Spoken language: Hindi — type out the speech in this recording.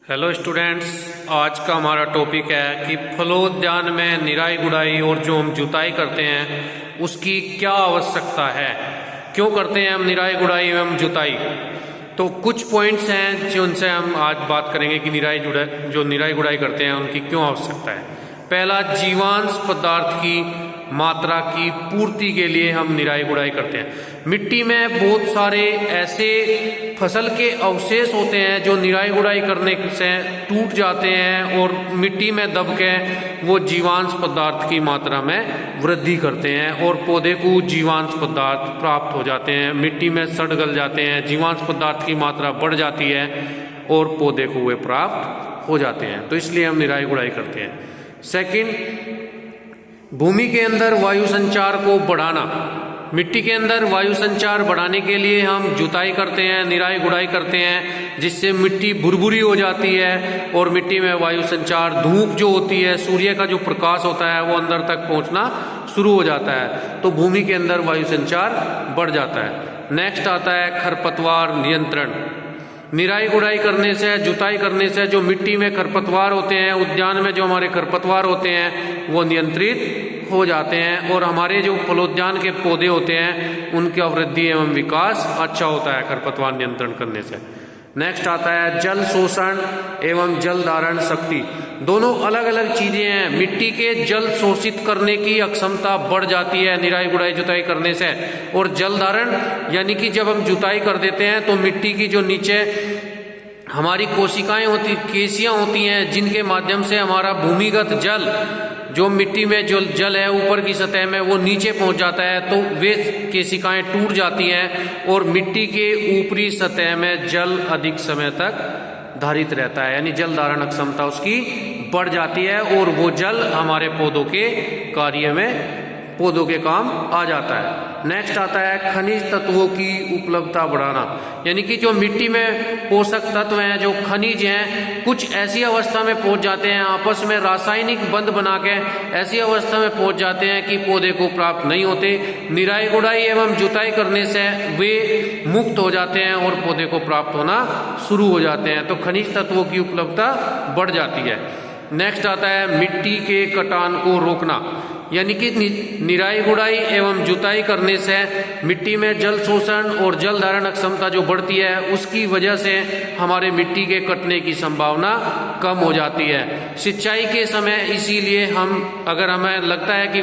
हेलो स्टूडेंट्स, आज का हमारा टॉपिक है कि फलोद्यान में निराई गुड़ाई और जो हम जुताई करते हैं उसकी क्या आवश्यकता है, क्यों करते हैं हम निराई गुड़ाई एवं जुताई। तो कुछ पॉइंट्स हैं जिनसे हम आज बात करेंगे कि निराई गुड़ाई करते हैं उनकी क्यों आवश्यकता है। पहला, जीवांश पदार्थ की मात्रा की पूर्ति के लिए हम निराई गुड़ाई करते हैं। मिट्टी में बहुत सारे ऐसे फसल के अवशेष होते हैं जो निराई गुड़ाई करने से टूट जाते हैं और मिट्टी में दब के वो जीवांश पदार्थ की मात्रा में वृद्धि करते हैं और पौधे को जीवांश पदार्थ प्राप्त हो जाते हैं, मिट्टी में सड़ गल जाते हैं, जीवांश पदार्थ की मात्रा बढ़ जाती है और पौधे को वे प्राप्त हो जाते हैं। तो इसलिए हम निराई गुड़ाई करते हैं। सेकंड, भूमि के अंदर वायु संचार को बढ़ाना। मिट्टी के अंदर वायु संचार बढ़ाने के लिए हम जुताई करते हैं, निराई गुड़ाई करते हैं, जिससे मिट्टी भुरभुरी हो जाती है और मिट्टी में वायु संचार, धूप जो होती है, सूर्य का जो प्रकाश होता है वो अंदर तक पहुंचना शुरू हो जाता है, तो भूमि के अंदर वायु संचार बढ़ जाता है। नेक्स्ट आता है खरपतवार नियंत्रण। निराई गुड़ाई करने से, जुताई करने से जो मिट्टी में खरपतवार होते हैं, उद्यान में जो हमारे खरपतवार होते हैं वो नियंत्रित हो जाते हैं और हमारे जो फलोद्यान के पौधे होते हैं उनका वृद्धि एवं विकास अच्छा होता है खरपतवार नियंत्रण करने से। नेक्स्ट आता है जल शोषण एवं जल धारण शक्ति। दोनों अलग अलग चीजें हैं। मिट्टी के जल शोषित करने की अक्षमता बढ़ जाती है निराई गुड़ाई जुताई करने से, और जल धारण यानी कि जब हम जुताई कर देते हैं तो मिट्टी की जो नीचे हमारी कोशिकाएं होती, केशियां होती हैं, जिनके माध्यम से हमारा भूमिगत जल, जो मिट्टी में जो जल है ऊपर की सतह में, वो नीचे पहुंच जाता है, तो वे केशिकाएं टूट जाती हैं और मिट्टी के ऊपरी सतह में जल अधिक समय तक धारित रहता है, यानी जल धारण क्षमता उसकी बढ़ जाती है और वो जल हमारे पौधों के कार्य में, पौधों के काम आ जाता है। नेक्स्ट आता है खनिज तत्वों की उपलब्धता बढ़ाना, यानी कि जो मिट्टी में पोषक तत्व हैं, जो खनिज हैं, कुछ ऐसी अवस्था में पहुंच जाते हैं, आपस में रासायनिक बंध बना के ऐसी अवस्था में पहुंच जाते हैं कि पौधे को प्राप्त नहीं होते। निराई गुड़ाई एवं जुताई करने से वे मुक्त हो जाते हैं और पौधे को प्राप्त होना शुरू हो जाते हैं, तो खनिज तत्वों की उपलब्धता बढ़ जाती है। नेक्स्ट आता है मिट्टी के कटान को रोकना, यानी कि निराई गुड़ाई एवं जुताई करने से मिट्टी में जल शोषण और जल धारण क्षमता जो बढ़ती है, उसकी वजह से हमारे मिट्टी के कटने की संभावना कम हो जाती है। सिंचाई के समय इसीलिए हम, अगर हमें लगता है कि